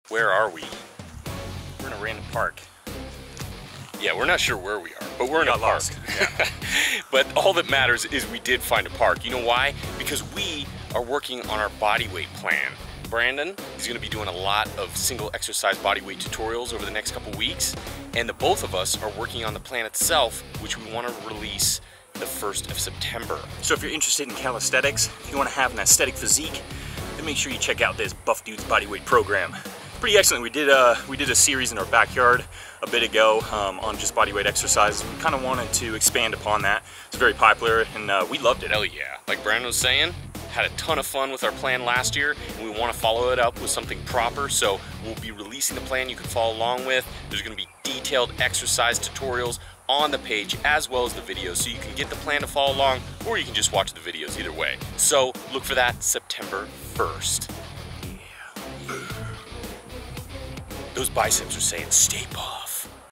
Where are we? We're in a random park. Yeah, we're not sure where we are, but we're in a park. Yeah. But all that matters is we did find a park. You know why? Because we are working on our body weight plan. Brandon is going to be doing a lot of single exercise body weight tutorials over the next couple weeks, and the both of us are working on the plan itself, which we want to release the 1st of September. So if you're interested in calisthenics, if you want to have an aesthetic physique, then make sure you check out this Buff Dudes Bodyweight program. Pretty excellent. We did a series in our backyard a bit ago on just bodyweight exercises. We kind of wanted to expand upon that. It's very popular, and we loved it. Hell yeah! Like Brandon was saying, had a ton of fun with our plan last year, and we want to follow it up with something proper. So we'll be releasing the plan you can follow along with. There's going to be detailed exercise tutorials on the page as well as the videos, so you can get the plan to follow along, or you can just watch the videos either way. So look for that September 1st. Those biceps are saying stay pumped.